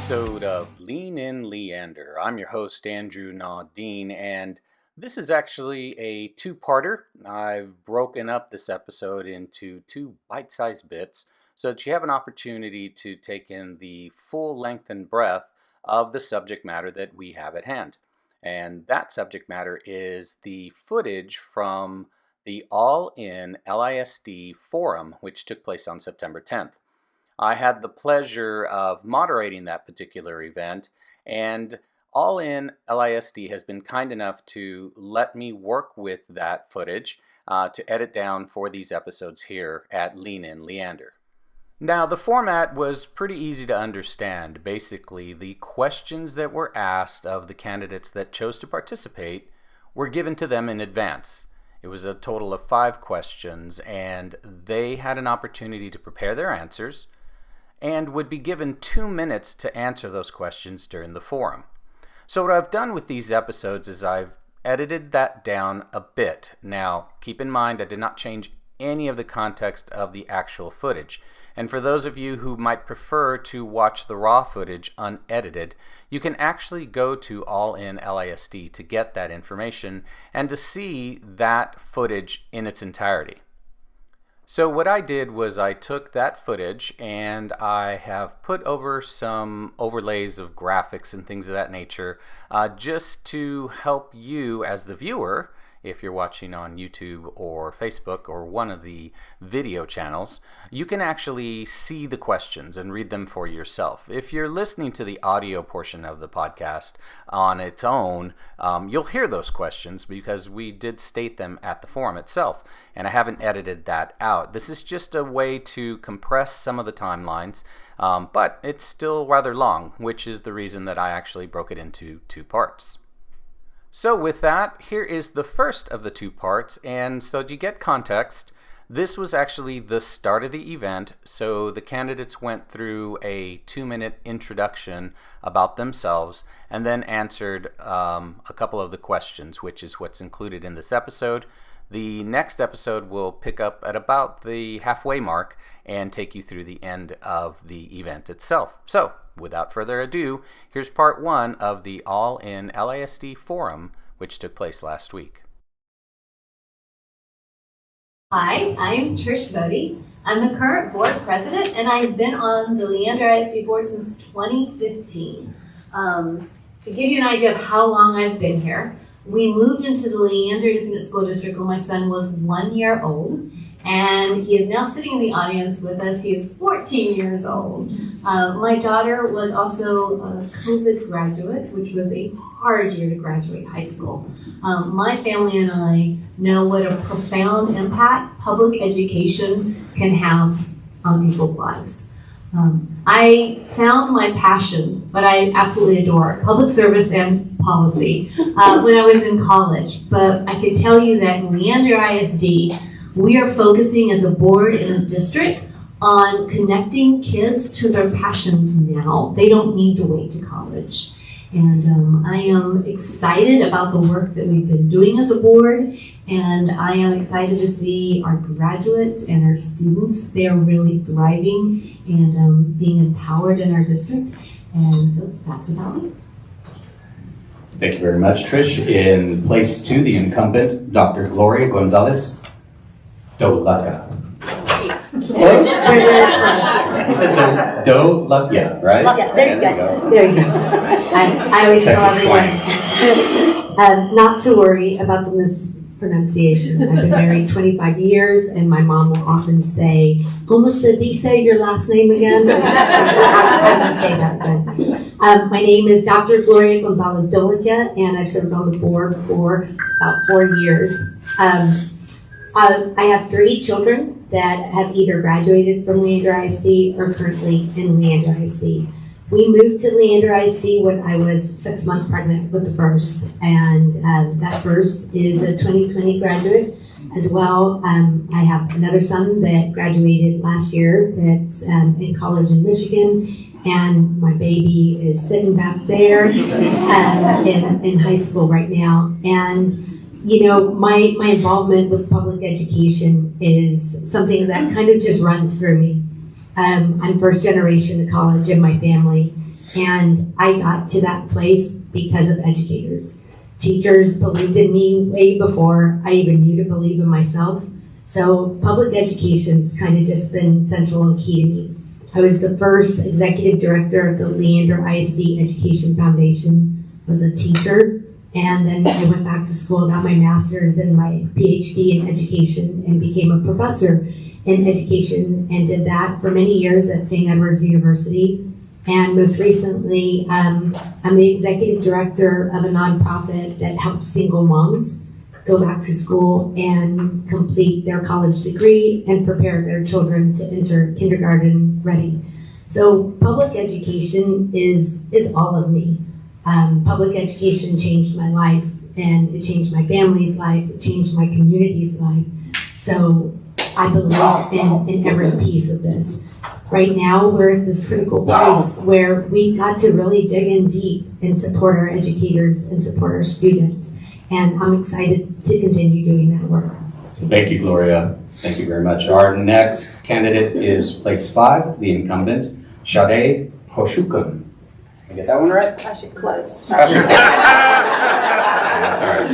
episode of Lean In Leander. I'm your host, Andrew Naudine, and this is actually a two-parter. I've broken up this episode into two bite-sized bits so that you have an opportunity to take in the full length and breadth of the subject matter that we have at hand. And that subject matter is the footage from the All In LISD Forum, which took place on September 10th. I had the pleasure of moderating that particular event, and All In LISD has been kind enough to let me work with that footage to edit down for these episodes here at Lean In Leander. Now, the format was pretty easy to understand. Basically, the questions that were asked of the candidates that chose to participate were given to them in advance. It was a total of 5 questions, and they had an opportunity to prepare their answers and would be given 2 minutes to answer those questions during the forum. So what I've done with these episodes is I've edited that down a bit. Now, keep in mind I did not change any of the context of the actual footage. And for those of you who might prefer to watch the raw footage unedited, you can actually go to All In LISD to get that information and to see that footage in its entirety. So what I did was I took that footage and I have put over some overlays of graphics and things of that nature just to help you as the viewer, if you're watching on YouTube or Facebook or one of the video channels, you can actually see the questions and read them for yourself. If you're listening to the audio portion of the podcast on its own, you'll hear those questions because we did state them at the forum itself, and I haven't edited that out. This is just a way to compress some of the timelines, but it's still rather long, which is the reason that I actually broke it into 2 parts. So with that, here is the first of the 2 parts, and so to get context, this was actually the start of the event, so the candidates went through a 2-minute introduction about themselves and then answered a couple of the questions, which is what's included in this episode. The next episode will pick up at about the halfway mark and take you through the end of the event itself. So, without further ado, here's part 1 of the All In LISD Forum, which took place last week. Hi, I'm Trish Bodie. I'm the current board president, and I've been on the Leander ISD board since 2015. To give you an idea of how long I've been here, we moved into the Leander Independent School District when my son was 1 year old, and he is now sitting in the audience with us. He is 14 years old. My daughter was also a COVID graduate, which was a hard year to graduate high school. My family and I know what a profound impact public education can have on people's lives. I found my passion, but I absolutely adore public service and policy when I was in college. But I can tell you that in Leander ISD, we are focusing as a board in a district on connecting kids to their passions now. They don't need to wait to college. And I am excited about the work that we've been doing as a board, and I am excited to see our graduates and our students. They are really thriving and being empowered in our district, and so that's about me. Thank you very much, Trish. In place 2, the incumbent, Dr. Gloria Gonzalez Dolaca. You said Dolaca, right? Yeah, there you go. There you go. I always tell everyone not to worry about the mispronunciation. I've been married 25 years, and my mom will often say, "Como se dice your last name again?" I'm going to say that again. My name is Dr. Gloria Gonzalez Dolaca, and I've served on the board for about 4 years. I have 3 children that have either graduated from Leander ISD or currently in Leander ISD. We moved to Leander ISD when I was 6 months pregnant with the first, and that first is a 2020 graduate as well. I have another son that graduated last year that's in college in Michigan, and my baby is sitting back there in high school right now. And you know, my involvement with public education is something that kind of just runs through me. I'm first generation to college in my family, And I got to that place because of educators. Teachers believed in me way before I even knew to believe in myself. So public education's kind of just been central and key to me. I was the first executive director of the Leander ISD Education Foundation, was a teacher, and then I went back to school, got my master's and my PhD in education, and became a professor in education, and did that for many years at St. Edward's University. And most recently, I'm the executive director of a nonprofit that helps single moms go back to school and complete their college degree and prepare their children to enter kindergarten ready. So public education is all of me. Public education changed my life, and it changed my family's life, it changed my community's life. So I believe in every piece of this. Right now, we're at this critical place where we got to really dig in deep and support our educators and support our students. And I'm excited to continue doing that work. Thank you, Gloria. Thank you very much. Our next candidate is place 5, the incumbent, Shade Hoshukun. Did I get that one right? I should close. That's all right.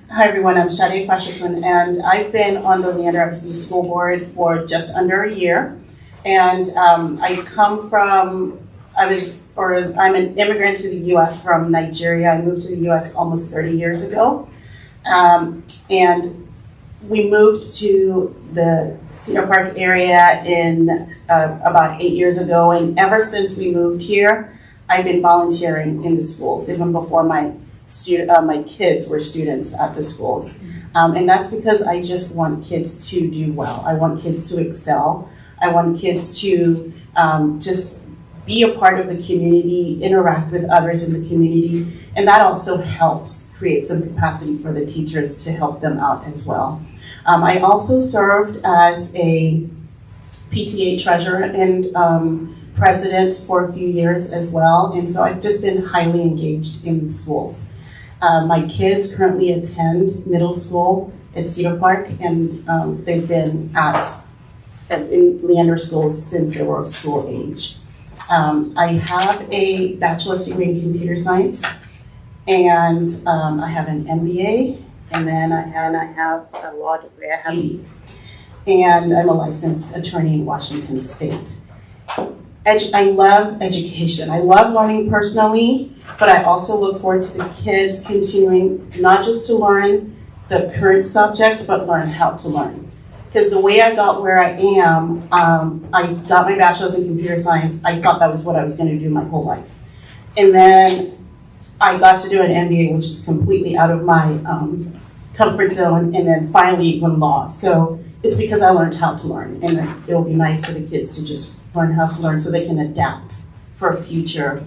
Hi everyone. I'm Shade Fashikun, and I've been on the Leander ISD School Board for just under a year. And I'm an immigrant to the U.S. from Nigeria. I moved to the U.S. almost 30 years ago. And we moved to the Cedar Park area in about 8 years ago. And ever since we moved here, I've been volunteering in the schools, even before my kids were students at the schools. And that's because I just want kids to do well. I want kids to excel. I want kids to just be a part of the community, interact with others in the community, and that also helps create some capacity for the teachers to help them out as well. I also served as a PTA treasurer and president for a few years as well, and so I've just been highly engaged in the schools. My kids currently attend middle school at Cedar Park, and they've been in Leander schools since they were of school age. I have a bachelor's degree in computer science, and I have an MBA, and then I have a law degree. And I'm a licensed attorney in Washington State. I love education. I love learning personally, but I also look forward to the kids continuing not just to learn the current subject, but learn how to learn. Because the way I got where I am, I got my bachelor's in computer science. I thought that was what I was going to do my whole life. And then I got to do an MBA, which is completely out of my comfort zone, and then finally went law. So it's because I learned how to learn, and it will be nice for the kids to just learn how to learn so they can adapt for a future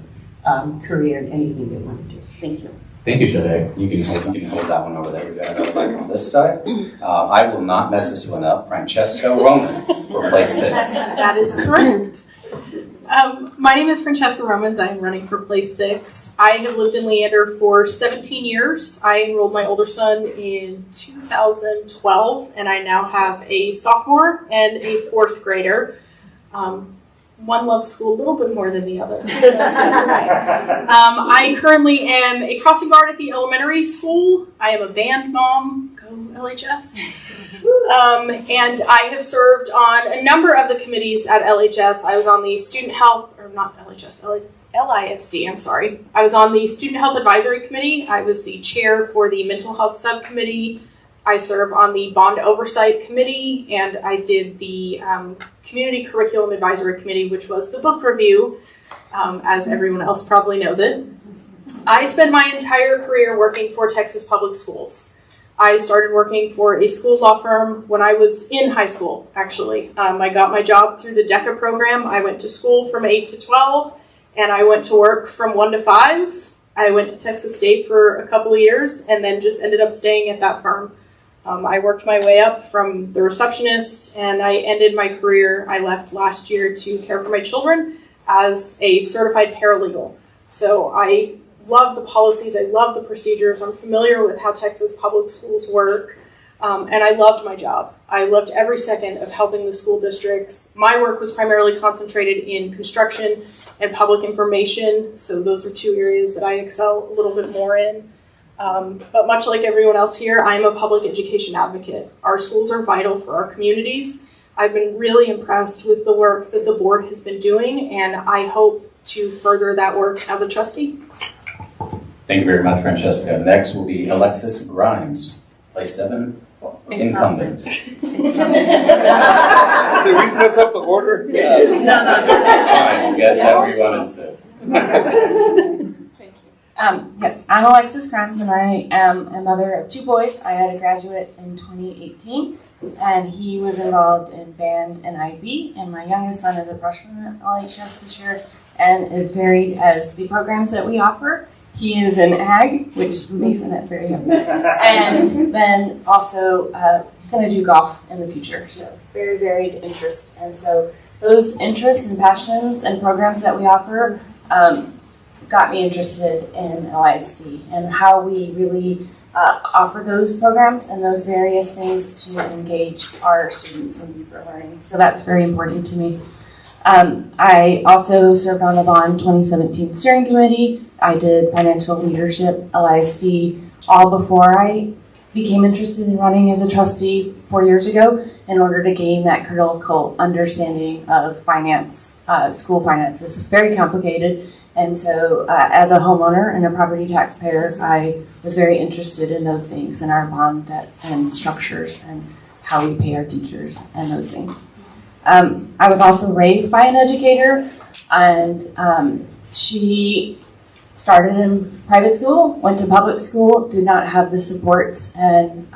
career in anything they want to do. Thank you. Thank you, Shade. You can hold that one over there. We've got another mic on this side. I will not mess this one up. Francesca Romans for place 6. That is correct. My name is Francesca Romans. I'm running for place 6. I have lived in Leander for 17 years. I enrolled my older son in 2012, and I now have a sophomore and a 4th grader. One loves school a little bit more than the other. I currently am a crossing guard at the elementary school. I am a band mom. Go LHS. And I have served on a number of the committees at LHS. I was on the student health, or not LHS, LISD, I'm sorry. I was on the student health advisory committee. I was the chair for the mental health subcommittee. I serve on the bond oversight committee, and I did the community curriculum advisory committee, which was the book review, as everyone else probably knows it. I spent my entire career working for Texas Public Schools. I started working for a school law firm when I was in high school, actually. I got my job through the DECA program. I went to school from 8 to 12, and I went to work from 1 to 5. I went to Texas State for a couple of years, and then just ended up staying at that firm. I worked my way up from the receptionist, and I ended my career. I left last year to care for my children as a certified paralegal. So I love the policies. I love the procedures. I'm familiar with how Texas public schools work. And I loved my job. I loved every second of helping the school districts. My work was primarily concentrated in construction and public information, so those are two areas that I excel a little bit more in. But much like everyone else here, I'm a public education advocate. Our schools are vital for our communities. I've been really impressed with the work that the board has been doing, and I hope to further that work as a trustee. Thank you very much, Francesca. Next will be Alexis Grimes, place 7, incumbent. Did we mess up the order? Fine, guess however you want to say. Yes, I'm Alexis Grimes, and I am a mother of 2 boys. I had a graduate in 2018, and he was involved in band and IB, and my youngest son is a freshman at LHS this year and is varied as the programs that we offer. He is an ag, which makes him very young, and then also going to do golf in the future, so very varied interest. And so those interests and passions and programs that we offer got me interested in LISD and how we really offer those programs and those various things to engage our students in deeper learning. So that's very important to me. I also served on the Bond 2017 steering committee. I did financial leadership, LISD, all before I became interested in running as a trustee 4 years ago in order to gain that critical understanding of finance, school finances. Very complicated. And so as a homeowner and a property taxpayer, I was very interested in those things and our bond debt and structures and how we pay our teachers and those things. I was also raised by an educator, and she started in private school, went to public school, did not have the supports and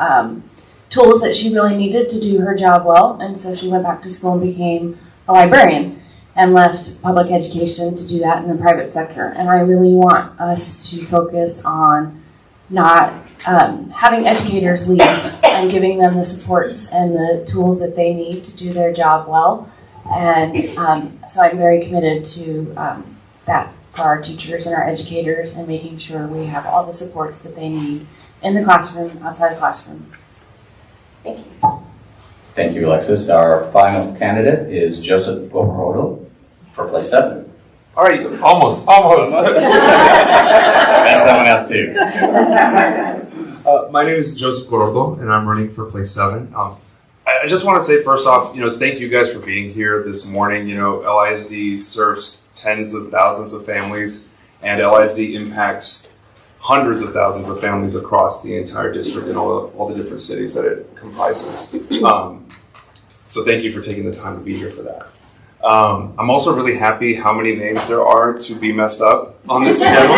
tools that she really needed to do her job well, and so she went back to school and became a librarian and left public education to do that in the private sector. And I really want us to focus on not having educators leave and giving them the supports and the tools that they need to do their job well. And so I'm very committed to that for our teachers and our educators and making sure we have all the supports that they need in the classroom, outside the classroom. Thank you. Thank you, Alexis. Our final candidate is Joseph Borodo for place 7. All right, almost. That's someone else too. My name is Joseph Gordo, and I'm running for place 7. I just want to say first off, thank you guys for being here this morning. LISD serves tens of thousands of families, and LISD impacts hundreds of thousands of families across the entire district and all the different cities that it comprises. So thank you for taking the time to be here for that. I'm also really happy how many names there are to be messed up on this panel.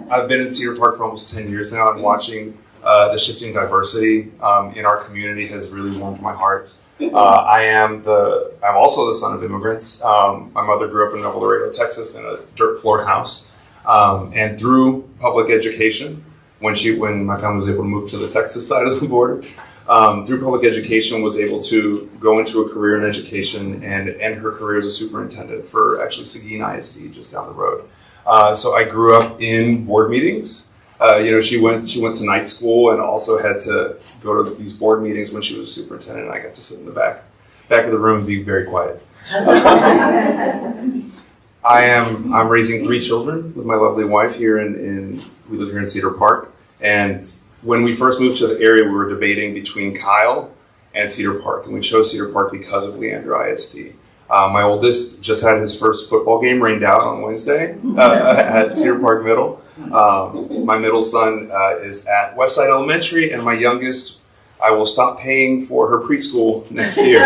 I've been in Cedar Park for almost 10 years now, and watching the shifting diversity in our community has really warmed my heart. I'm also the son of immigrants. My mother grew up in Nuevo Laredo, Texas, in a dirt floor house. And through public education, when my family was able to move to the Texas side of the border, through public education was able to go into a career in education and end her career as a superintendent for actually Seguin ISD just down the road. So I grew up in board meetings. She went to night school and also had to go to these board meetings when she was a superintendent, and I got to sit in the back of the room and be very quiet. I'm raising 3 children with my lovely wife here we live here in Cedar Park. And when we first moved to the area, we were debating between Kyle and Cedar Park, and we chose Cedar Park because of Leander ISD. My oldest just had his first football game rained out on Wednesday at Cedar Park Middle. My middle son is at Westside Elementary, and my youngest, I will stop paying for her preschool next year.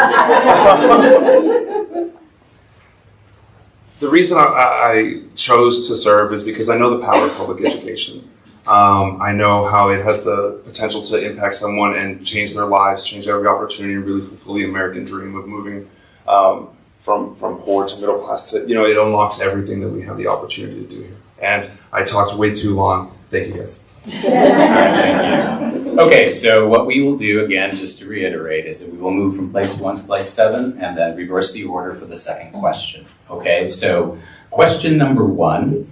The reason I chose to serve is because I know the power of public education. I know how it has the potential to impact someone and change their lives, change every opportunity, and really fulfill the American dream of moving from poor to middle class. It unlocks everything that we have the opportunity to do here. And I talked way too long. Thank you, guys. All right, thank you. Okay, so what we will do, again, just to reiterate, is that we will move from place 1 to place 7 and then reverse the order for the second question. Okay, so question number 1.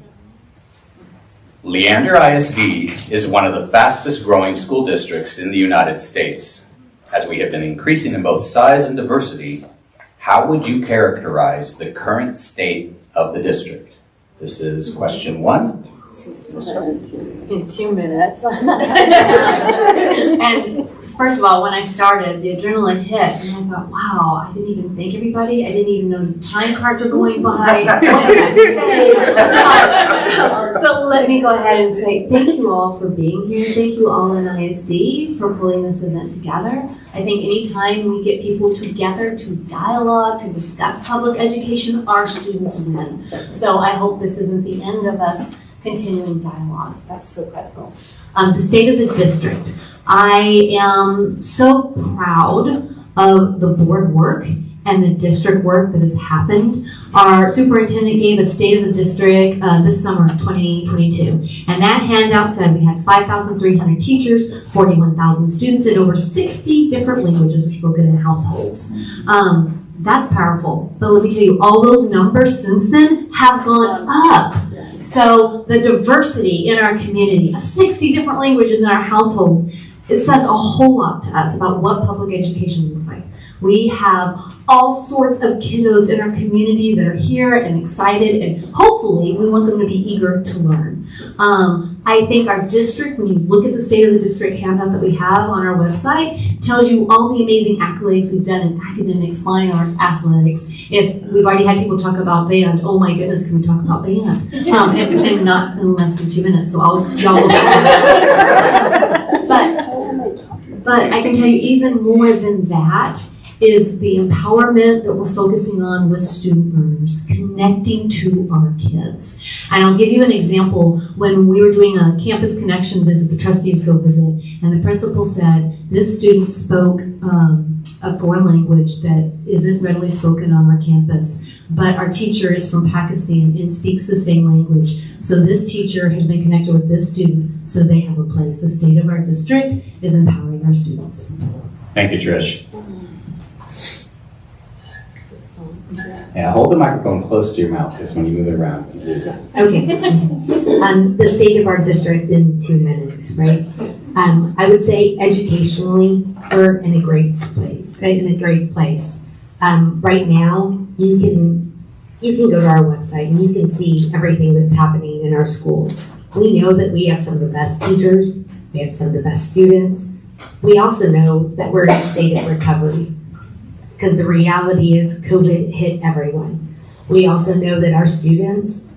Leander ISD is one of the fastest growing school districts in the United States. As we have been increasing in both size and diversity, how would you characterize the current state of the district? This is question 1. In 2 minutes. And first of all, when I started, the adrenaline hit, and I thought, wow, I didn't even thank everybody. I didn't even know the time cards are going by. What did I say? So let me go ahead and say thank you all for being here. Thank you all in ISD for pulling this event together. I think anytime we get people together to dialogue, to discuss public education, our students win. So I hope this isn't the end of us continuing dialogue. That's so critical. The state of the district. I am so proud of the board work and the district work that has happened. Our superintendent gave a state of the district this summer, 2022. And that handout said we had 5,300 teachers, 41,000 students, and over 60 different languages spoken in households. That's powerful. But let me tell you, all those numbers since then have gone up. So the diversity in our community of 60 different languages in our household, it says a whole lot to us about what public education looks like. We have all sorts of kiddos in our community that are here and excited, and hopefully we want them to be eager to learn. I think our district, when you look at the state of the district handout that we have on our website, tells you all the amazing accolades we've done in academics, fine arts, athletics. If we've already had people talk about band, oh my goodness, can we talk about band? And not in less than 2 minutes, so y'all will But I can tell you even more than that is the empowerment that we're focusing on with student learners, connecting to our kids. And I'll give you an example. When we were doing a campus connection visit, the trustees go visit, and the principal said, this student spoke a foreign language that isn't readily spoken on our campus, but our teacher is from Pakistan and speaks the same language. So this teacher has been connected with this student, so they have a place. The state of our district is empowering our students. Thank you, Trish. Yeah, hold the microphone close to your mouth because when you move it around, you do it. Okay. The state of our district in 2 minutes, right? I would say educationally, we're in a great place. Right now, you can go to our website and you can see everything that's happening in our schools. We know that we have some of the best teachers, we have some of the best students. We also know that we're in a state of recovery, because the reality is COVID hit everyone. We also know that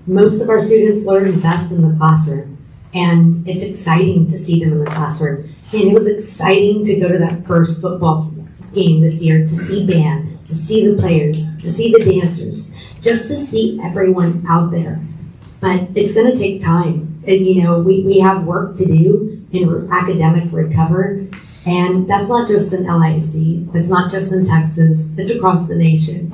most of our students learn best in the classroom, and it's exciting to see them in the classroom. And it was exciting to go to that first football game this year, to see band, to see the players, to see the dancers, just to see everyone out there. But it's gonna take time. And, we have work to do in academic recovery. And that's not just in LISD, that's not just in Texas, it's across the nation.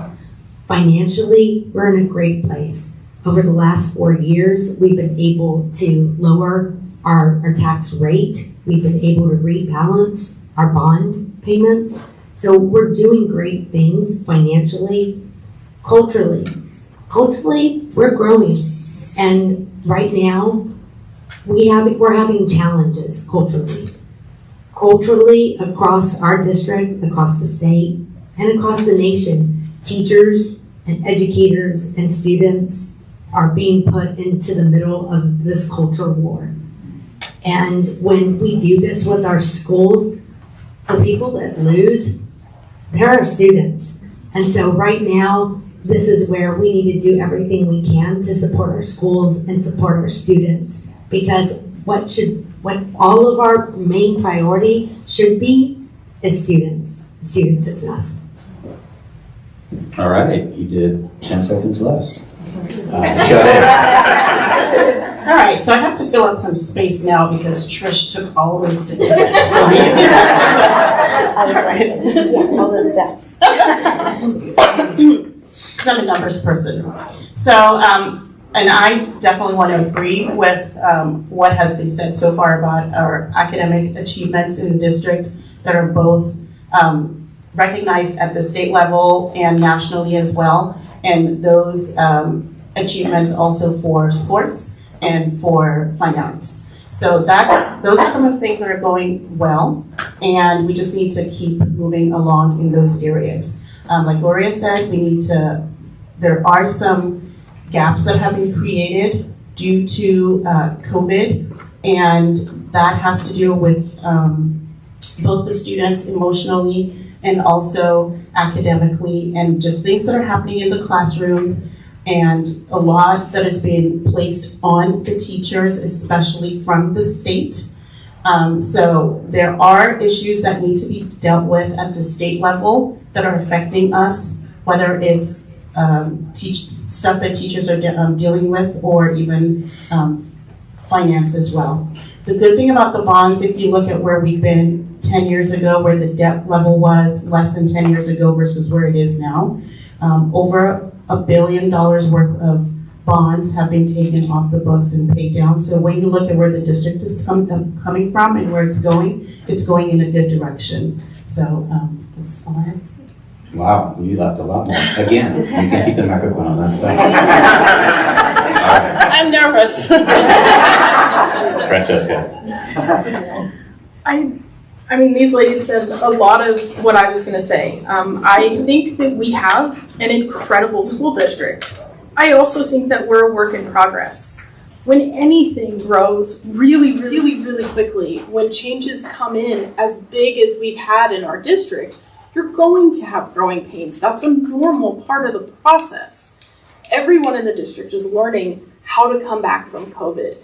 Financially, we're in a great place. Over the last 4 years, we've been able to lower our tax rate. We've been able to rebalance our bond payments. So we're doing great things financially. Culturally, we're growing. And right now, we're having challenges culturally. Culturally, across our district, across the state, and across the nation, teachers and educators and students are being put into the middle of this culture war. And when we do this with our schools, the people that lose, they're our students. And so right now, this is where we need to do everything we can to support our schools and support our students. Because what all of our main priority should be is student success. All right, you did 10 seconds less. All right, so I have to fill up some space now because Trish took all of the statistics for me. All those stats. Because I'm a numbers person. So, and I definitely want to agree with what has been said so far about our academic achievements in the district that are both recognized at the state level and nationally as well. And those achievements also for sports and for fine arts. So those are some of the things that are going well, and we just need to keep moving along in those areas. Like Gloria said, there are some gaps that have been created due to COVID, and that has to do with both the students emotionally and also academically, and just things that are happening in the classrooms, and a lot that is being placed on the teachers, especially from the state. So there are issues that need to be dealt with at the state level that are affecting us, whether it's stuff that teachers are dealing with, or even finance as well. The good thing about the bonds, if you look at where we've been 10 years ago, where the debt level was less than 10 years ago versus where it is now, over $1 billion worth of bonds have been taken off the books and paid down. So when you look at where the district is coming from and where it's going in a good direction. So that's all I have to say. Wow, you left a lot more. Again, you can keep the microphone on that side. I'm nervous. Francesca. I mean, these ladies said a lot of what I was going to say. I think that we have an incredible school district. I also think that we're a work in progress. When anything grows really, really, really quickly, when changes come in as big as we've had in our district, you're going to have growing pains. That's a normal part of the process. Everyone in the district is learning how to come back from COVID,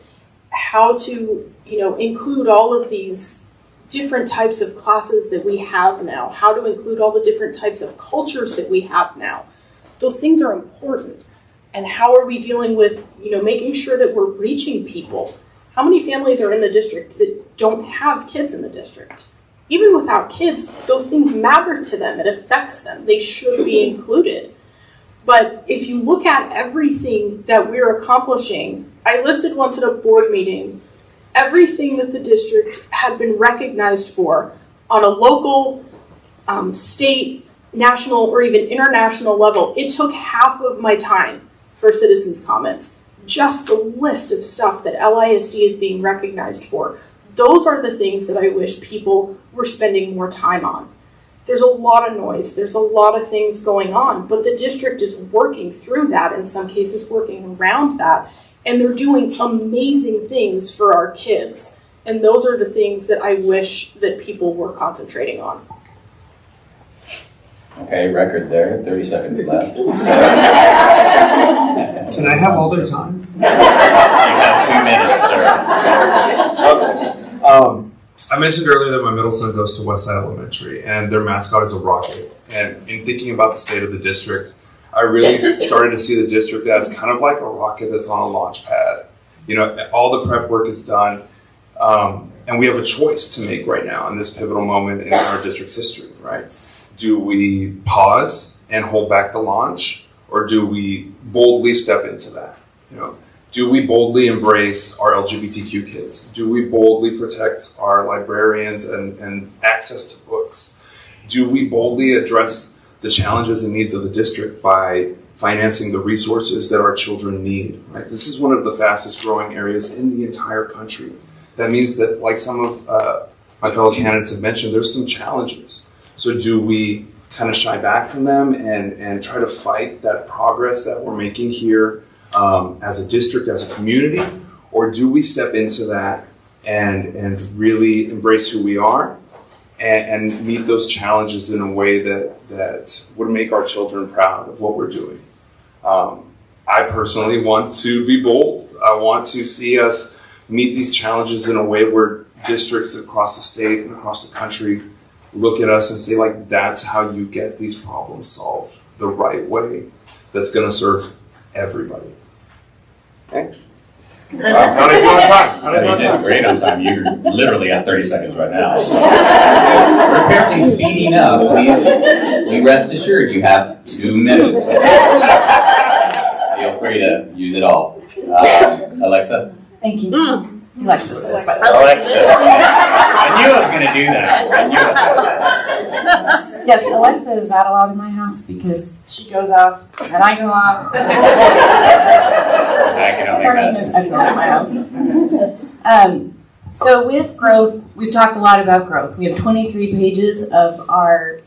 how to, include all of these different types of classes that we have now, how to include all the different types of cultures that we have now. Those things are important. And how are we dealing with, making sure that we're reaching people? How many families are in the district that don't have kids in the district? Even without kids, those things matter to them. It affects them. They should be included. But if you look at everything that we're accomplishing, I listed once at a board meeting, everything that the district had been recognized for on a local, state, national, or even international level. It took half of my time for citizens' comments. Just the list of stuff that LISD is being recognized for. Those are the things that I wish people were spending more time on. There's a lot of noise, there's a lot of things going on, but the district is working through that, in some cases working around that, and they're doing amazing things for our kids. And those are the things that I wish that people were concentrating on. Okay, record there, 30 seconds left. Can I have all their time? You have 2 minutes, sir. I mentioned earlier that my middle son goes to Westside Elementary, and their mascot is a rocket. And in thinking about the state of the district, I really started to see the district as kind of like a rocket that's on a launch pad. All the prep work is done, and we have a choice to make right now in this pivotal moment in our district's history, right? Do we pause and hold back the launch, or do we boldly step into that? Do we boldly embrace our LGBTQ kids? Do we boldly protect our librarians and access to books? Do we boldly address the challenges and needs of the district by financing the resources that our children need? Right? This is one of the fastest growing areas in the entire country. That means that, like some of my fellow candidates have mentioned, there's some challenges. So do we kind of shy back from them and try to fight that progress that we're making here as a district, as a community, or do we step into that and really embrace who we are and meet those challenges in a way that would make our children proud of what we're doing? I personally want to be bold. I want to see us meet these challenges in a way where districts across the state and across the country look at us and say, like, that's how you get these problems solved the right way that's going to serve everybody. Okay? How did you do on time? You did great on time. You're literally at 30 seconds right now. We're apparently speeding up. You rest assured you have 2 minutes. Feel free to use it all. Alexa? Thank you. Alexis. Alexa. I knew I was going to do that. Yes, Alexa is not allowed in my house because she goes off and I go off. I can only Her name is Echo at my house. So with growth, we've talked a lot about growth. We have 23 pages of our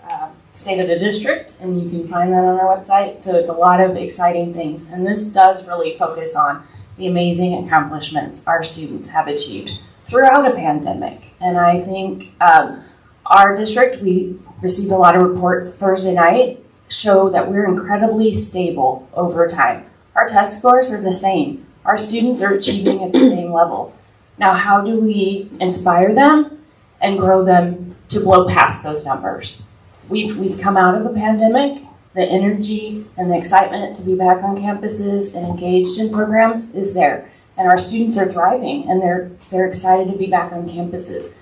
state of the district, and you can find that on our website. So it's a lot of exciting things. And this does really focus on the amazing accomplishments our students have achieved throughout a pandemic. And I think our district, we received a lot of reports Thursday night, show that we're incredibly stable over time. Our test scores are the same. Our students are achieving at the same level. Now, how do we inspire them and grow them to blow past those numbers? We've come out of a pandemic. The energy and the excitement to be back on campuses and engaged in programs is there. And our students are thriving and they're excited to be back on campuses.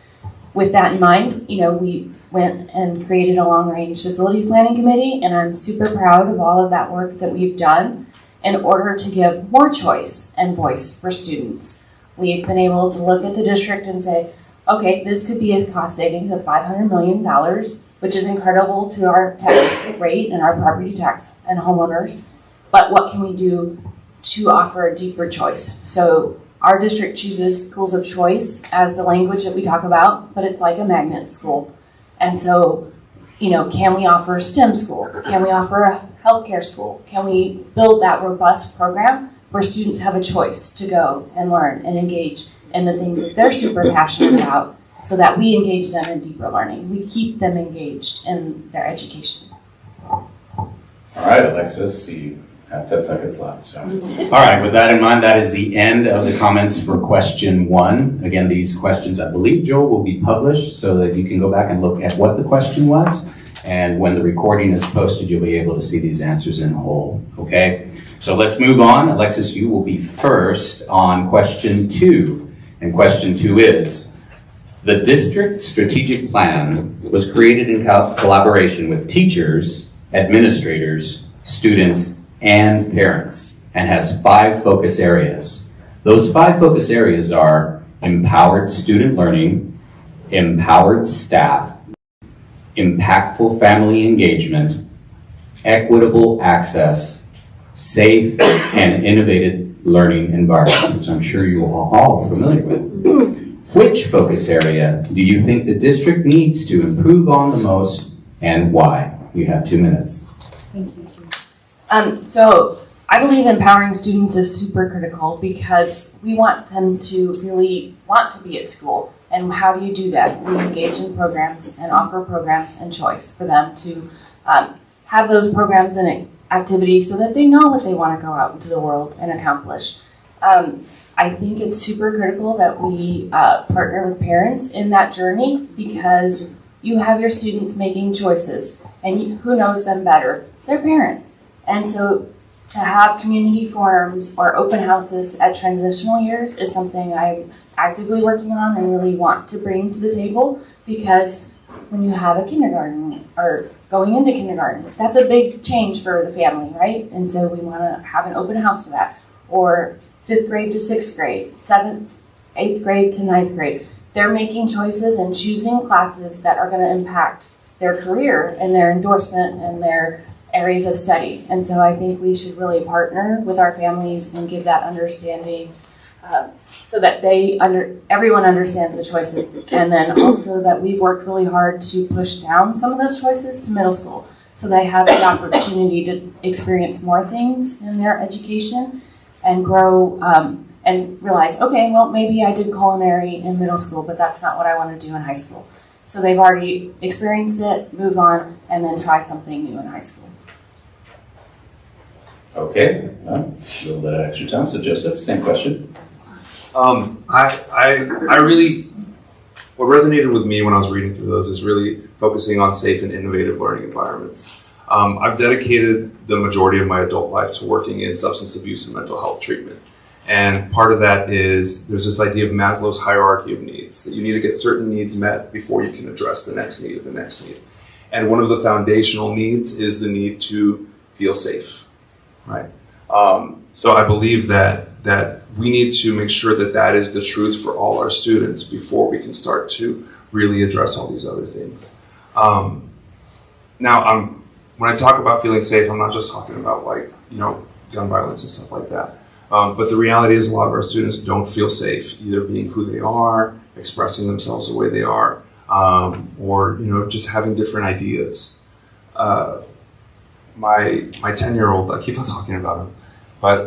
With that in mind, we went and created a long-range facilities planning committee, and I'm super proud of all of that work that we've done in order to give more choice and voice for students. We've been able to look at the district and say, okay, this could be a cost savings of $500 million, which is incredible to our tax rate and our property tax and homeowners. But what can we do to offer a deeper choice? So our district chooses schools of choice as the language that we talk about, but it's like a magnet school. And so, can we offer a STEM school? Can we offer a healthcare school? Can we build that robust program where students have a choice to go and learn and engage in the things that they're super passionate about, so that we engage them in deeper learning. We keep them engaged in their education. All right, Alexis, you have 10 seconds left. So, all right, with that in mind, that is the end of the comments for question 1. Again, these questions, I believe, Joel, will be published so that you can go back and look at what the question was. And when the recording is posted, you'll be able to see these answers in whole, okay? So let's move on. Alexis, you will be first on question 2. And question 2 is, the district strategic plan was created in collaboration with teachers, administrators, students, and parents, and has 5 focus areas. Those 5 focus areas are empowered student learning, empowered staff, impactful family engagement, equitable access, safe and innovative learning environments, which I'm sure you are all familiar with. Which focus area do you think the district needs to improve on the most, and why? You have 2 minutes. Thank you. So I believe empowering students is super critical because we want them to really want to be at school. And how do you do that? We engage in programs and offer programs and choice for them to have those programs and activities so that they know what they want to go out into the world and accomplish. I think it's super critical that we partner with parents in that journey, because you have your students making choices, and who knows them better? Their parent. And so to have community forums or open houses at transitional years is something I'm actively working on and really want to bring to the table, because when you have a kindergarten or going into kindergarten, that's a big change for the family, right? And so we want to have an open house for that. Or 5th grade to 6th grade, 7th, 8th grade to 9th grade. They're making choices and choosing classes that are going to impact their career and their endorsement and their areas of study. And so I think we should really partner with our families and give that understanding so that everyone understands the choices. And then also that we've worked really hard to push down some of those choices to middle school, so they have the opportunity to experience more things in their education and grow and realize, okay, well, maybe I did culinary in middle school, but that's not what I want to do in high school. So they've already experienced it, move on, and then try something new in high school. Okay, a little bit of extra time. So Joseph, same question. I really, what resonated with me when I was reading through those is really focusing on safe and innovative learning environments. I've dedicated the majority of my adult life to working in substance abuse and mental health treatment. And part of that is there's this idea of Maslow's hierarchy of needs, that you need to get certain needs met before you can address the next need of the next need. And one of the foundational needs is the need to feel safe, right? So I believe that we need to make sure that that is the truth for all our students before we can start to really address all these other things. Now, when I talk about feeling safe, I'm not just talking about gun violence and stuff like that. But the reality is a lot of our students don't feel safe, either being who they are, expressing themselves the way they are, or just having different ideas. My 10-year-old, I keep on talking about him, but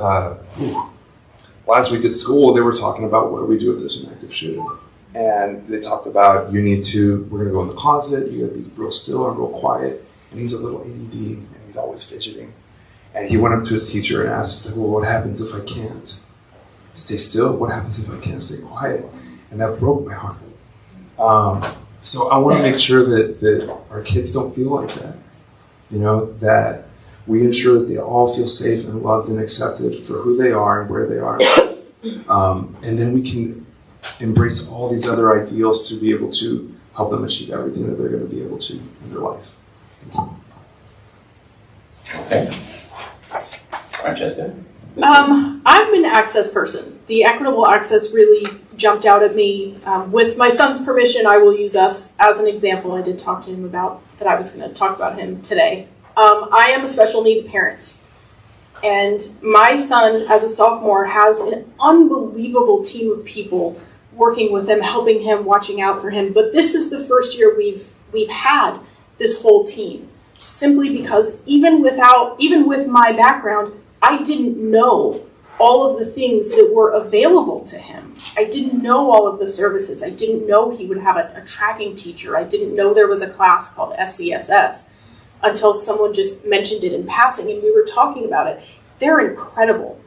last week at school they were talking about what do we do if there's an active shooter, and they talked about we're going to go in the closet, you got to be real still and real quiet, and he's a little ADD and he's always fidgeting. And he went up to his teacher and asked, he's like, well, what happens if I can't stay still? What happens if I can't stay quiet? And that broke my heart. So I want to make sure that our kids don't feel like that. That we ensure that they all feel safe and loved and accepted for who they are and where they are. And then we can embrace all these other ideals to be able to help them achieve everything that they're going to be able to in their life. Thank you. Okay. Francesca? I'm an access person. The equitable access really jumped out at me. With my son's permission, I will use us as an example. I did talk to him about that I was going to talk about him today. I am a special needs parent. And my son, as a sophomore, has an unbelievable team of people working with him, helping him, watching out for him. But this is the first year we've had this whole team. Simply because even with my background, I didn't know all of the things that were available to him. I didn't know all of the services. I didn't know he would have a tracking teacher. I didn't know there was a class called SCSS until someone just mentioned it in passing and we were talking about it. They're incredible.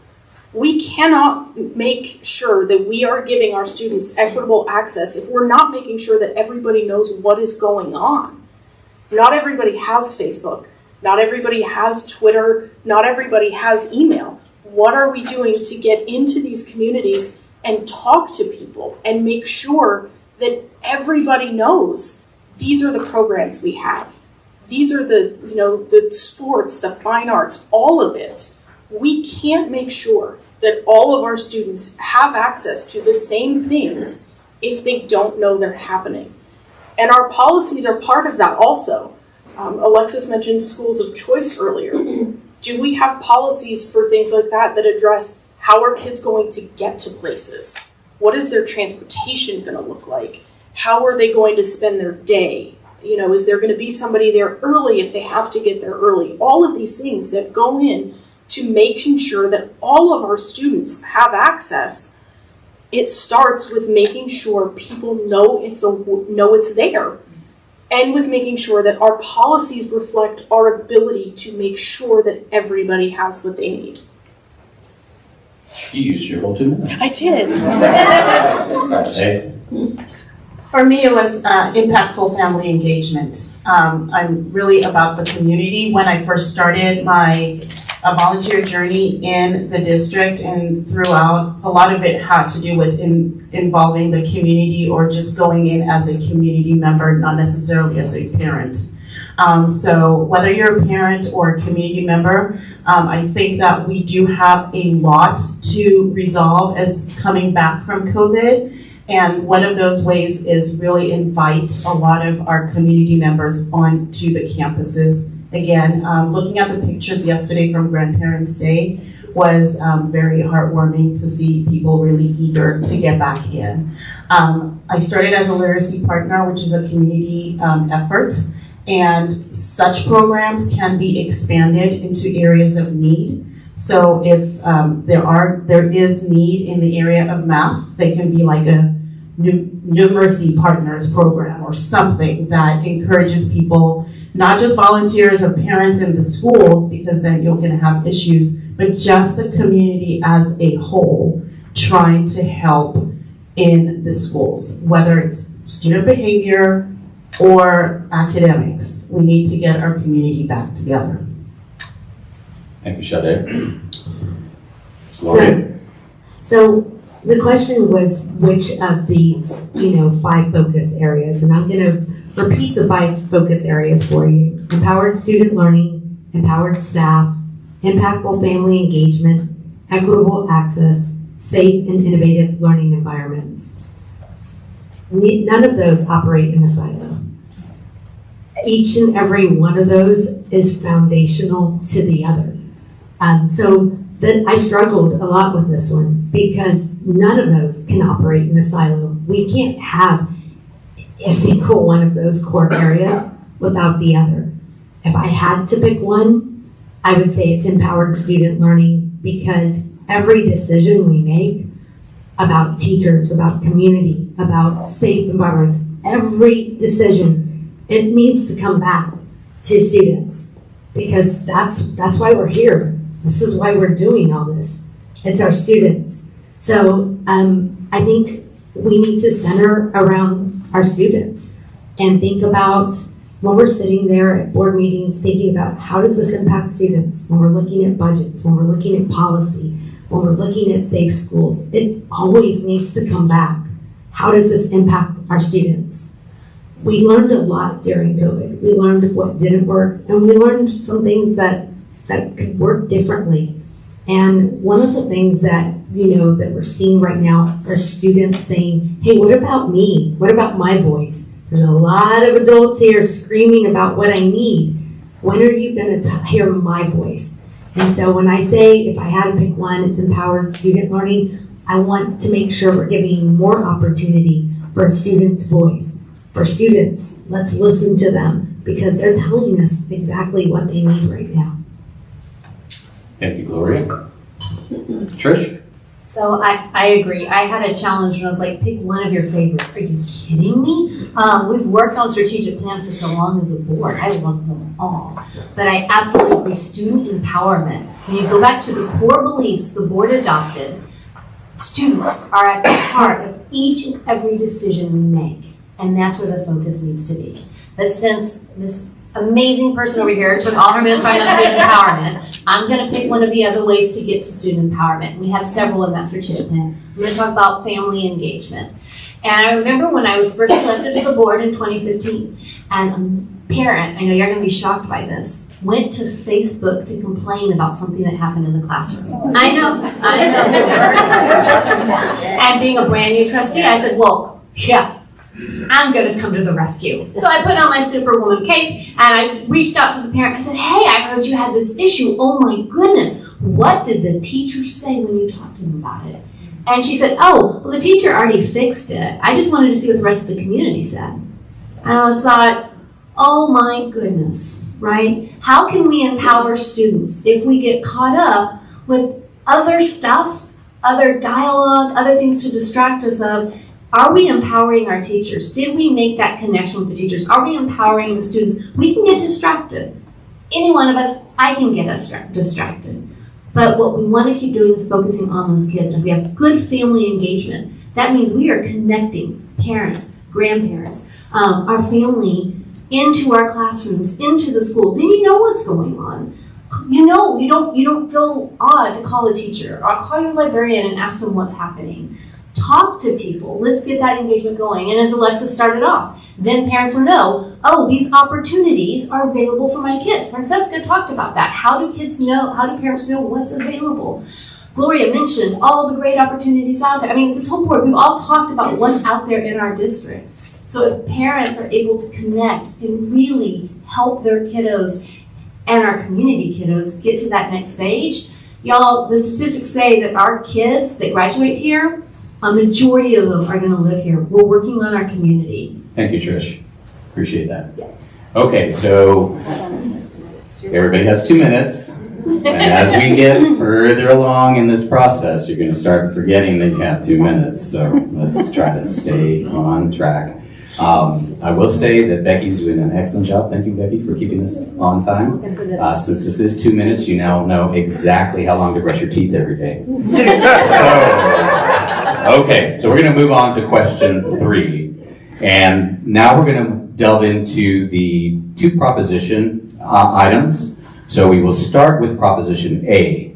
We cannot make sure that we are giving our students equitable access if we're not making sure that everybody knows what is going on. Not everybody has Facebook. Not everybody has Twitter. Not everybody has email. What are we doing to get into these communities and talk to people and make sure that everybody knows these are the programs we have. These are the sports, the fine arts, all of it. We can't make sure that all of our students have access to the same things if they don't know they're happening. And our policies are part of that also. Alexis mentioned schools of choice earlier. Do we have policies for things like that that address how are kids going to get to places? What is their transportation going to look like? How are they going to spend their day? Is there going to be somebody there early if they have to get there early? All of these things that go in to making sure that all of our students have access. It starts with making sure people know it's there, and with making sure that our policies reflect our ability to make sure that everybody has what they need. You used your whole 2 minutes. I did. For me, it was impactful family engagement. I'm really about the community. When I first started my volunteer journey in the district and throughout, a lot of it had to do with involving the community or just going in as a community member, not necessarily as a parent. So whether you're a parent or a community member, I think that we do have a lot to resolve as coming back from COVID. And one of those ways is really invite a lot of our community members onto the campuses. Again, looking at the pictures yesterday from Grandparents' Day was very heartwarming to see people really eager to get back in. I started as a literacy partner, which is a community effort, and such programs can be expanded into areas of need. So if there is need in the area of math, they can be like a numeracy partners program or something that encourages people, not just volunteers or parents in the schools, because then you're going to have issues, but just the community as a whole trying to help in the schools, whether it's student behavior or academics. We need to get our community back together. Thank you, Sade. So the question was which of these, 5 focus areas, and I'm going to repeat the 5 focus areas for you. Empowered student learning, empowered staff, impactful family engagement, equitable access, safe and innovative learning environments. None of those operate in a silo. each and every one of those is foundational to the other. So that I struggled a lot with this one because none of those can operate in a silo. We can't have a single one of those core areas without the other. If I had to pick one, I would say it's empowered student learning, because every decision we make about teachers, about community, about safe environments, every decision, it needs to come back to students, because that's why we're here. This is why we're doing all this. It's our students. So I think we need to center around our students and think about, when we're sitting there at board meetings, thinking about how does this impact students, when we're looking at budgets, when we're looking at policy, when we're looking at safe schools, it always needs to come back. How does this impact our students? We learned a lot during COVID. We learned what didn't work, and we learned some things that could work differently. And one of the things that, that we're seeing right now are students saying, hey, what about me? What about my voice? There's a lot of adults here screaming about what I need. When are you going to hear my voice? And so when I say, if I had to pick one, it's empowered student learning, I want to make sure we're giving more opportunity for a student's voice. For students, let's listen to them, because they're telling us exactly what they need right now. Thank you, Gloria. Trish? So I agree. I had a challenge when I was like, pick one of your favorites. Are you kidding me? We've worked on strategic plan for so long as a board. I love them all. But I absolutely agree. Student empowerment. When you go back to the core beliefs the board adopted, students are at the heart of each and every decision we make. And that's where the focus needs to be. But since this amazing person over here took all her minutes talking about student empowerment, I'm going to pick one of the other ways to get to student empowerment. We have several in that strategic plan. I'm going to talk about family engagement. And I remember when I was first elected to the board in 2015, and a parent, I know you're going to be shocked by this, went to Facebook to complain about something that happened in the classroom. I know. And being a brand new trustee, I said, well, yeah, I'm going to come to the rescue. So I put on my Superwoman cape and I reached out to the parent. I said, hey, I heard you had this issue. Oh my goodness. What did the teacher say when you talked to them about it? And she said, oh, well, the teacher already fixed it. I just wanted to see what the rest of the community said. And I was thought, oh my goodness, right? How can we empower students if we get caught up with other stuff, other dialogue, other things to distract us of? Are we empowering our teachers? Did we make that connection with the teachers? Are we empowering the students? We can get distracted. Any one of us, I can get distracted. But what we want to keep doing is focusing on those kids. And if we have good family engagement, that means we are connecting parents, grandparents, our family into our classrooms, into the school. Then you know what's going on. You don't feel odd to call a teacher or call your librarian and ask them what's happening. Talk to people. Let's get that engagement going. And as Alexis started off, then parents will know, oh, these opportunities are available for my kid. Francesca talked about that. How do parents know what's available? Gloria mentioned all the great opportunities out there. I mean, this whole board, we've all talked about what's out there in our district. So if parents are able to connect and really help their kiddos and our community kiddos get to that next stage, y'all, the statistics say that our kids that graduate here, a majority of them are going to live here. We're working on our community. Thank you, Trish. Appreciate that. Okay, so everybody has 2 minutes. And as we get further along in this process, you're going to start forgetting that you have 2 minutes. So let's try to stay on track. I will say that Becky's doing an excellent job. Thank you, Becky, for keeping us on time. Since this is 2 minutes, you now know exactly how long to brush your teeth every day. Okay, so we're going to move on to question 3. And now we're going to delve into the 2 proposition items. So we will start with Proposition A.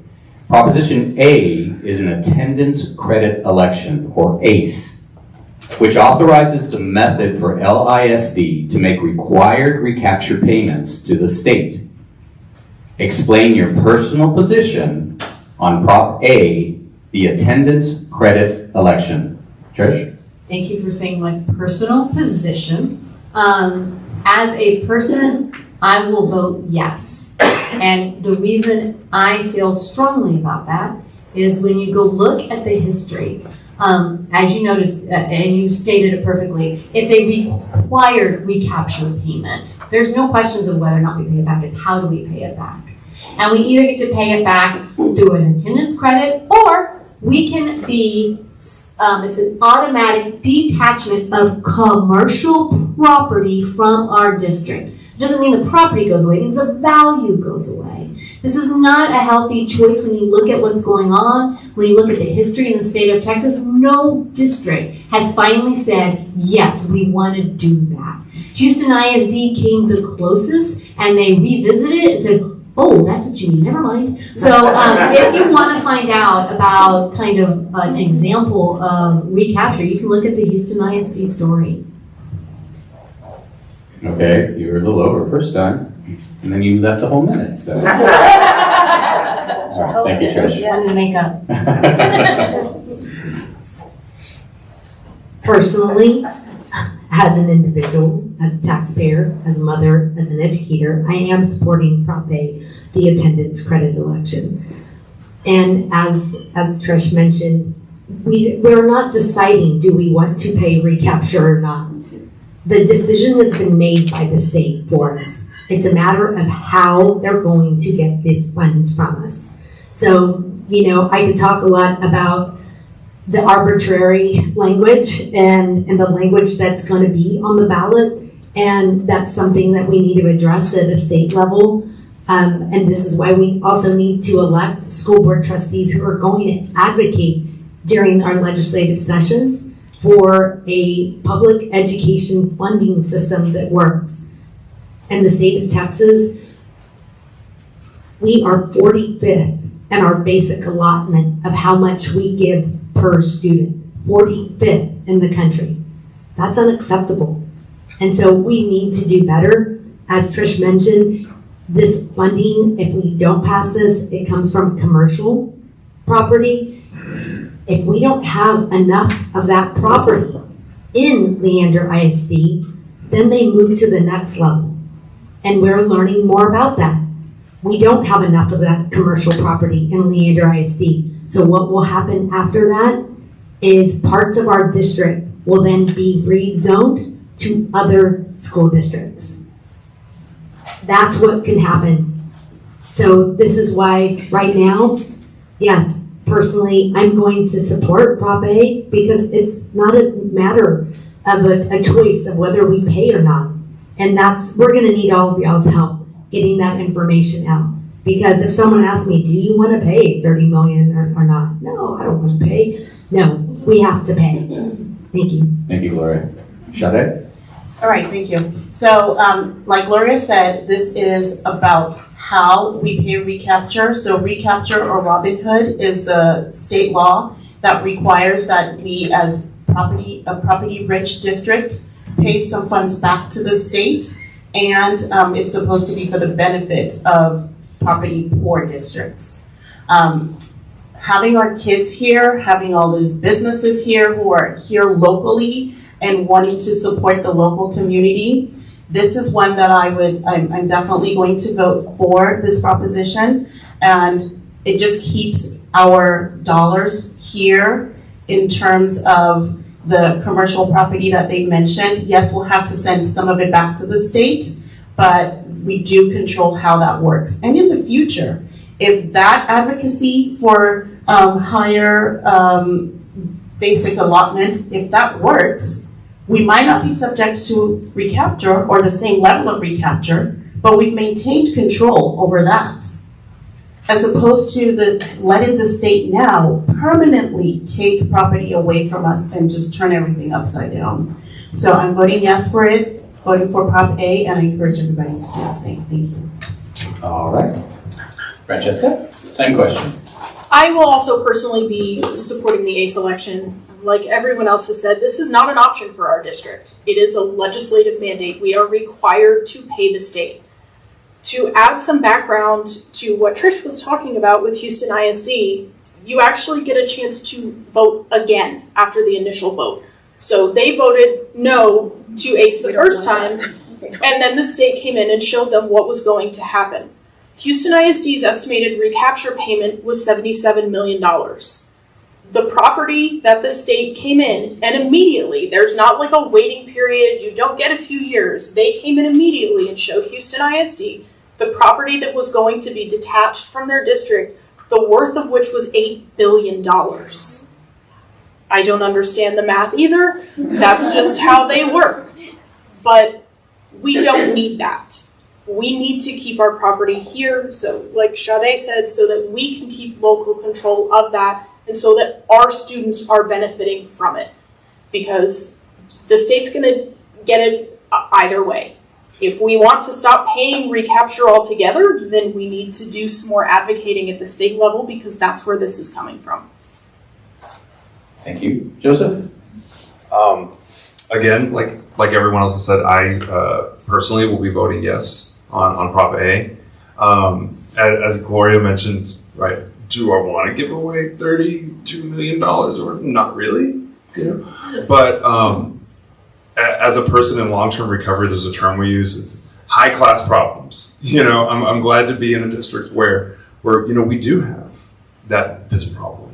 Proposition A is an attendance credit election, or ACE, which authorizes the method for LISD to make required recapture payments to the state. Explain your personal position on Prop A, the attendance credit election. Trish? Thank you for saying my personal position. As a person, I will vote yes. And the reason I feel strongly about that is when you go look at the history, as you noticed, and you stated it perfectly, it's a required recapture payment. There's no questions of whether or not we pay it back, it's how do we pay it back. And we either get to pay it back through an attendance credit, or we can be, it's an automatic detachment of commercial property from our district. It doesn't mean the property goes away, it means the value goes away. This is not a healthy choice when you look at what's going on, when you look at the history in the state of Texas. No district has finally said, yes, we want to do that. Houston ISD came the closest, and they revisited it and said, oh, that's what you mean, never mind. So if you want to find out about kind of an example of recapture, you can look at the Houston ISD story. Okay, you were a little over first time, and then you left a whole minute, so. All right, thank you, Trish. Wanted to make up. Personally, as an individual, as a taxpayer, as a mother, as an educator, I am supporting Prop A, the attendance credit election. And as Trish mentioned, we're not deciding, do we want to pay recapture or not? The decision has been made by the state for us. It's a matter of how they're going to get these funds from us. So, I could talk a lot about the arbitrary language and the language that's going to be on the ballot. And that's something that we need to address at a state level. And this is why we also need to elect school board trustees who are going to advocate during our legislative sessions for a public education funding system that works. In the state of Texas, we are 45th in our basic allotment of how much we give per student. 45th in the country. That's unacceptable. And so we need to do better. As Trish mentioned, this funding, if we don't pass this, it comes from commercial property. If we don't have enough of that property in Leander ISD, then they move to the next level. And we're learning more about that. We don't have enough of that commercial property in Leander ISD. So what will happen after that is parts of our district will then be rezoned to other school districts. That's what can happen. So this is why right now, yes, personally, I'm going to support Prop A because it's not a matter of a choice of whether we pay or not. And we're going to need all of y'all's help getting that information out. Because if someone asks me, do you want to pay $30 million or not? No, I don't want to pay. No, we have to pay. Thank you. Thank you, Gloria. Sade? All right, thank you. So, like Gloria said, this is about how we pay recapture. So recapture or Robin Hood is the state law that requires that we as a property-rich district pay some funds back to the state, and it's supposed to be for the benefit of property-poor districts. Having our kids here, having all these businesses here who are here locally and wanting to support the local community, this is one that I'm definitely going to vote for this proposition, and it just keeps our dollars here in terms of the commercial property that they mentioned. Yes, we'll have to send some of it back to the state, but we do control how that works. And in the future, if that advocacy for higher basic allotment, if that works, we might not be subject to recapture or the same level of recapture, but we've maintained control over that. As opposed to letting the state now permanently take property away from us and just turn everything upside down. So I'm voting yes for it, voting for Prop A, and I encourage everybody to do the same. Thank you. All right. Francesca, same question. I will also personally be supporting the A selection. Like everyone else has said, this is not an option for our district. It is a legislative mandate. We are required to pay the state. To add some background to what Trish was talking about with Houston ISD, you actually get a chance to vote again after the initial vote. So they voted no to ACE the first time, and then the state came in and showed them what was going to happen. Houston ISD's estimated recapture payment was $77 million. The property that the state came in, and immediately, there's not like a waiting period, you don't get a few years, they came in immediately and showed Houston ISD the property that was going to be detached from their district, the worth of which was $8 billion. I don't understand the math either, that's just how they work. But we don't need that. We need to keep our property here, so like Sade said, so that we can keep local control of that and so that our students are benefiting from it. Because the state's going to get it either way. If we want to stop paying recapture altogether, then we need to do some more advocating at the state level because that's where this is coming from. Thank you. Joseph? Again, like everyone else has said, I personally will be voting yes on Prop A. As Gloria mentioned, right, do I want to give away $32 million or not really? You know? But as a person in long-term recovery, there's a term we use, it's high-class problems. You know, I'm glad to be in a district where you know, we do have this problem.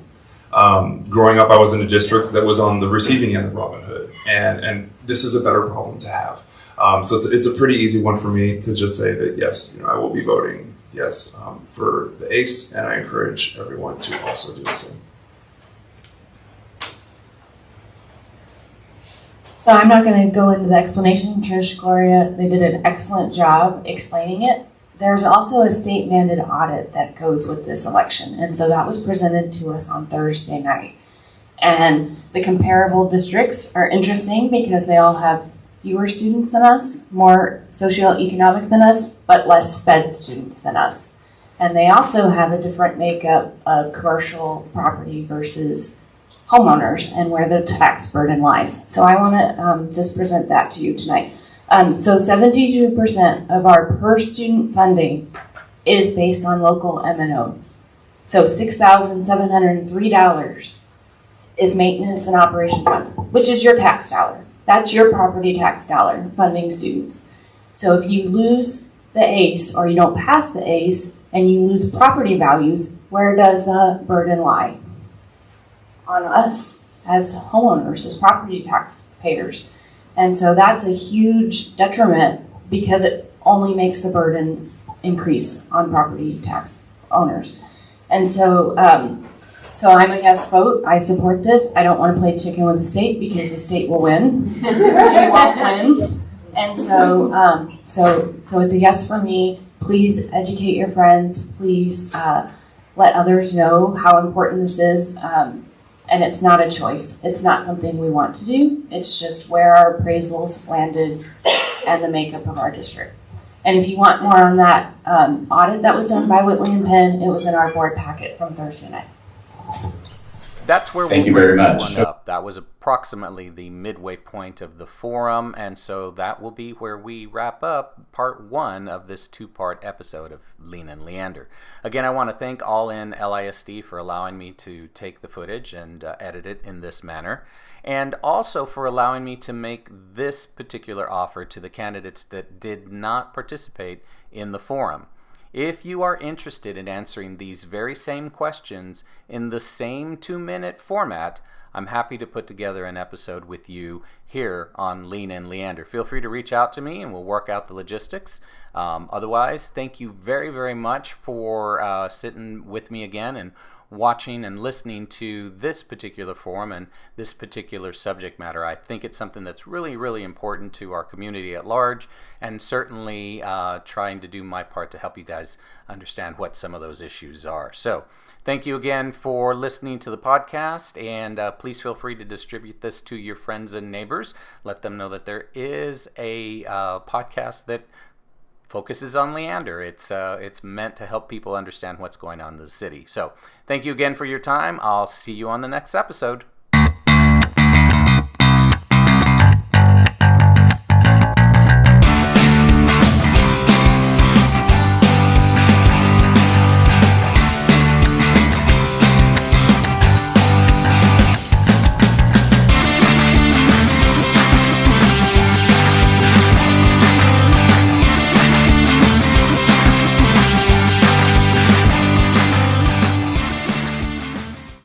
Growing up, I was in a district that was on the receiving end of Robin Hood, and this is a better problem to have. So it's a pretty easy one for me to just say that yes, you know, I will be voting yes for the ACE, and I encourage everyone to also do the same. So I'm not going to go into the explanation. Trish, Gloria, they did an excellent job explaining it. There's also a state-mandated audit that goes with this election, and so that was presented to us on Thursday night. And the comparable districts are interesting because they all have fewer students than us, more socioeconomic than us, but less sped students than us. And they also have a different makeup of commercial property versus homeowners and where the tax burden lies. So I want to just present that to you tonight. So 72% of our per student funding is based on local M&O. So $6,703 is maintenance and operation funds, which is your tax dollar. That's your property tax dollar funding students. So if you lose the ACE or you don't pass the ACE and you lose property values, where does the burden lie? On us as homeowners, as property tax payers. And so that's a huge detriment because it only makes the burden increase on property tax owners. And so, so I'm a yes vote. I support this. I don't want to play chicken with the state because the state will win. We won't win. And so, so it's a yes for me. Please educate your friends. Please let others know how important this is. And it's not a choice. It's not something we want to do. It's just where our appraisals landed and the makeup of our district. And if you want more on that audit that was done by Whitley and Penn, it was in our board packet from Thursday night. That's where Thank we'll you very wrap this much. one up. That was approximately the midway point of the forum, and so that will be where we wrap up part one of this two-part episode of Lean and Leander. Again, I want to thank All In LISD for allowing me to take the footage and edit it in this manner, and also for allowing me to make this particular offer to the candidates that did not participate in the forum. If you are interested in answering these very same questions in the same 2-minute format, I'm happy to put together an episode with you here on Lean and Leander. Feel free to reach out to me and we'll work out the logistics. Otherwise, thank you very, very much for sitting with me again and watching and listening to this particular forum and this particular subject matter. I think it's something that's really, really important to our community at large, and certainly trying to do my part to help you guys understand what some of those issues are. So thank you again for listening to the podcast, and please feel free to distribute this to your friends and neighbors. Let them know that there is a podcast that focuses on Leander. It's meant to help people understand what's going on in the city. So thank you again for your time. I'll see you on the next episode.